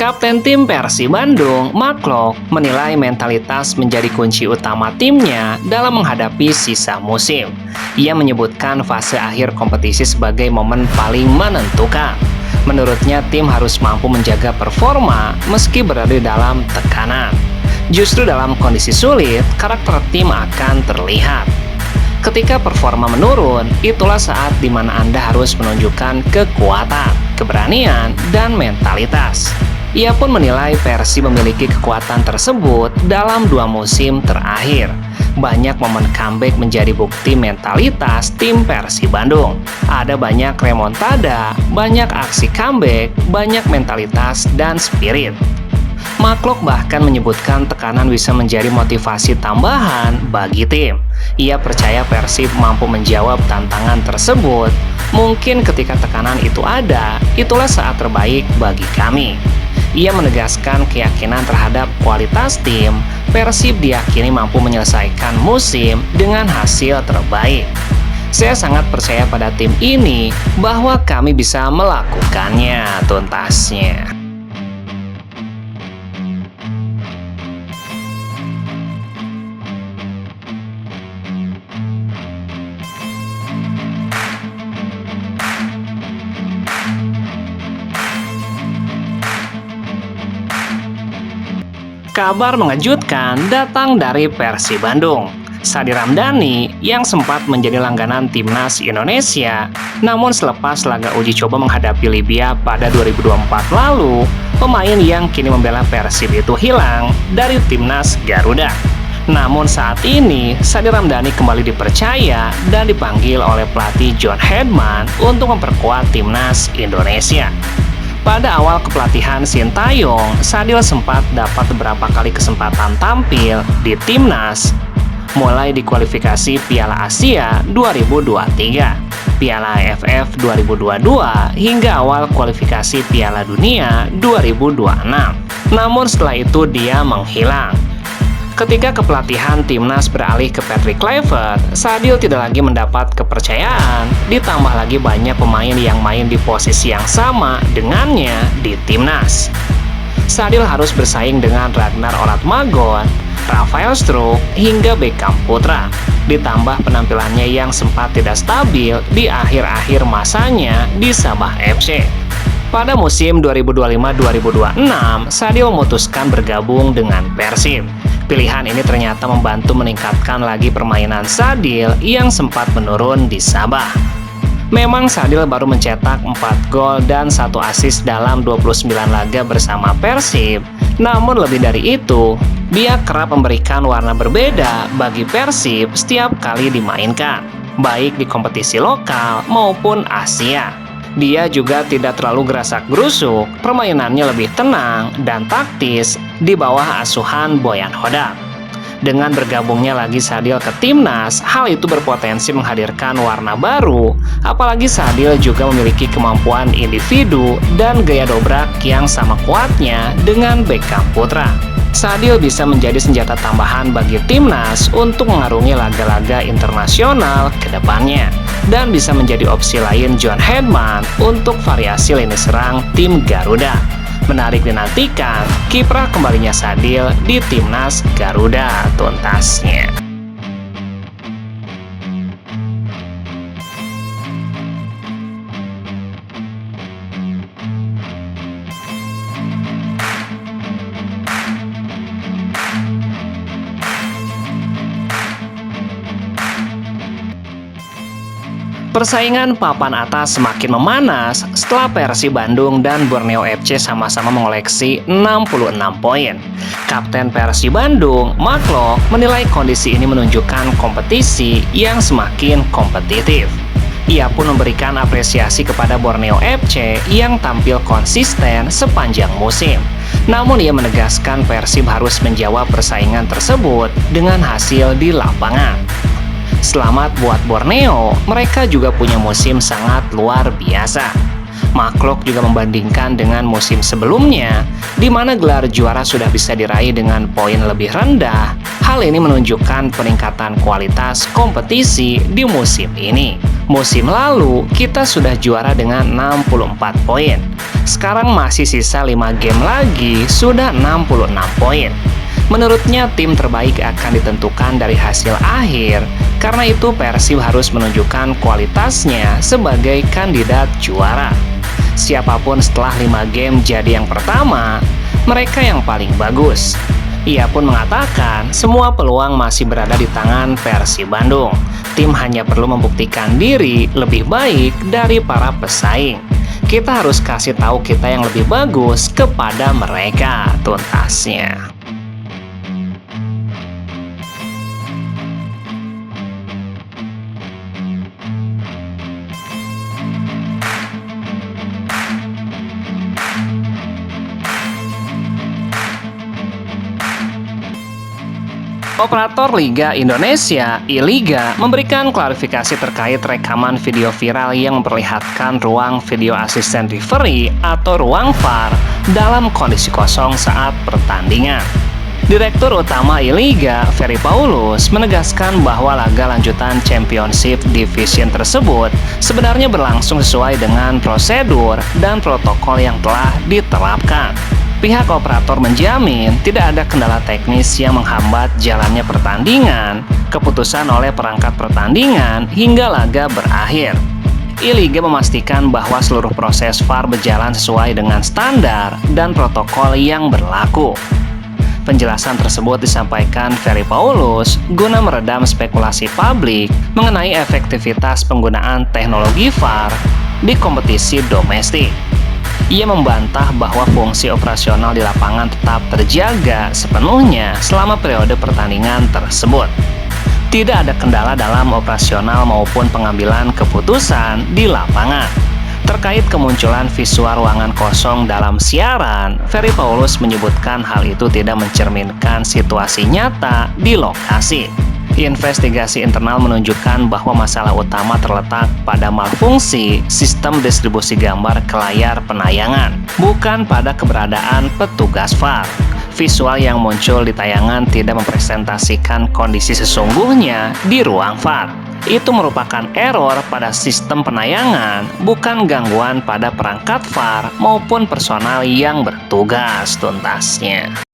Kapten tim Persib Bandung, Mark Klok, menilai mentalitas menjadi kunci utama timnya dalam menghadapi sisa musim. Ia menyebutkan fase akhir kompetisi sebagai momen paling menentukan. Menurutnya, tim harus mampu menjaga performa meski berada dalam tekanan. Justru dalam kondisi sulit, karakter tim akan terlihat. Ketika performa menurun, itulah saat di mana Anda harus menunjukkan kekuatan, keberanian, dan mentalitas. Ia pun menilai Persib memiliki kekuatan tersebut dalam 2 musim terakhir. Banyak momen comeback menjadi bukti mentalitas tim Persib Bandung. Ada banyak remontada, banyak aksi comeback, banyak mentalitas dan spirit. Maklok bahkan menyebutkan tekanan bisa menjadi motivasi tambahan bagi tim. Ia percaya Persib mampu menjawab tantangan tersebut. Mungkin ketika tekanan itu ada, itulah saat terbaik bagi kami. Ia menegaskan keyakinan terhadap kualitas tim. Persib diyakini mampu menyelesaikan musim dengan hasil terbaik. Saya sangat percaya pada tim ini bahwa kami bisa melakukannya tuntasnya. Kabar mengejutkan datang dari Persib Bandung. Sadi Ramdhani yang sempat menjadi langganan timnas Indonesia, namun selepas laga uji coba menghadapi Libya pada 2024 lalu, pemain yang kini membela Persib itu hilang dari timnas Garuda. Namun saat ini, Sadi Ramdhani kembali dipercaya dan dipanggil oleh pelatih John Hedman untuk memperkuat timnas Indonesia. Pada awal kepelatihan Sintayong, Sadil sempat dapat beberapa kali kesempatan tampil di timnas, mulai di kualifikasi Piala Asia 2023, Piala AFF 2022, hingga awal kualifikasi Piala Dunia 2026. Namun setelah itu dia menghilang. Ketika kepelatihan timnas beralih ke Patrick Kluivert, Sadil tidak lagi mendapat kepercayaan, ditambah lagi banyak pemain yang main di posisi yang sama dengannya di timnas. Sadil harus bersaing dengan Ragnar Oratmagon, Rafael Struijk, hingga Beckham Putra, ditambah penampilannya yang sempat tidak stabil di akhir-akhir masanya di Sabah FC. Pada musim 2025-2026, Sadil memutuskan bergabung dengan Persib. Pilihan ini ternyata membantu meningkatkan lagi permainan Sadil yang sempat menurun di Sabah. Memang Sadil baru mencetak 4 gol dan 1 assist dalam 29 laga bersama Persib. Namun lebih dari itu, dia kerap memberikan warna berbeda bagi Persib setiap kali dimainkan, baik di kompetisi lokal maupun Asia. Dia juga tidak terlalu gerasak-gerusuk, permainannya lebih tenang dan taktis di bawah asuhan Boyan Hodak. Dengan bergabungnya lagi Sadil ke timnas, hal itu berpotensi menghadirkan warna baru, apalagi Sadil juga memiliki kemampuan individu dan gaya dobrak yang sama kuatnya dengan Beckham Putra. Sadil bisa menjadi senjata tambahan bagi timnas untuk mengarungi laga-laga internasional ke depannya, dan bisa menjadi opsi lain John Hedman untuk variasi lini serang tim Garuda. Menarik dinantikan kiprah kembalinya Sadil di timnas Garuda tuntasnya. Persaingan papan atas semakin memanas setelah Persib Bandung dan Borneo FC sama-sama mengoleksi 66 poin. Kapten Persib Bandung, Mark Klok, menilai kondisi ini menunjukkan kompetisi yang semakin kompetitif. Ia pun memberikan apresiasi kepada Borneo FC yang tampil konsisten sepanjang musim. Namun ia menegaskan Persib harus menjawab persaingan tersebut dengan hasil di lapangan. Selamat buat Borneo, mereka juga punya musim sangat luar biasa. Mark Klok juga membandingkan dengan musim sebelumnya, di mana gelar juara sudah bisa diraih dengan poin lebih rendah, Hal ini menunjukkan peningkatan kualitas kompetisi di musim ini. Musim lalu, kita sudah juara dengan 64 poin. Sekarang masih sisa 5 game lagi, sudah 66 poin. Menurutnya, tim terbaik akan ditentukan dari hasil akhir. Karena itu, Persib harus menunjukkan kualitasnya sebagai kandidat juara. Siapapun setelah 5 game jadi yang pertama, mereka yang paling bagus. Ia pun mengatakan semua peluang masih berada di tangan Persib Bandung. Tim hanya perlu membuktikan diri lebih baik dari para pesaing. Kita harus kasih tahu kita yang lebih bagus kepada mereka, tuntasnya. Operator Liga Indonesia, I-Liga, memberikan klarifikasi terkait rekaman video viral yang memperlihatkan ruang video asisten referee atau ruang VAR dalam kondisi kosong saat pertandingan. Direktur Utama I-Liga, Ferry Paulus, menegaskan bahwa laga lanjutan Championship Division tersebut sebenarnya berlangsung sesuai dengan prosedur dan protokol yang telah diterapkan. Pihak operator menjamin tidak ada kendala teknis yang menghambat jalannya pertandingan, keputusan oleh perangkat pertandingan, hingga laga berakhir. I-Liga memastikan bahwa seluruh proses VAR berjalan sesuai dengan standar dan protokol yang berlaku. Penjelasan tersebut disampaikan Ferry Paulus guna meredam spekulasi publik mengenai efektivitas penggunaan teknologi VAR di kompetisi domestik. Ia membantah bahwa fungsi operasional di lapangan tetap terjaga sepenuhnya selama periode pertandingan tersebut. Tidak ada kendala dalam operasional maupun pengambilan keputusan di lapangan. Terkait kemunculan visual ruangan kosong dalam siaran, Ferry Paulus menyebutkan hal itu tidak mencerminkan situasi nyata di lokasi. Investigasi internal menunjukkan bahwa masalah utama terletak pada malfungsi sistem distribusi gambar ke layar penayangan, bukan pada keberadaan petugas VAR. Visual yang muncul di tayangan tidak mempresentasikan kondisi sesungguhnya di ruang VAR. Itu merupakan error pada sistem penayangan, bukan gangguan pada perangkat VAR maupun personal yang bertugas, tuntasnya.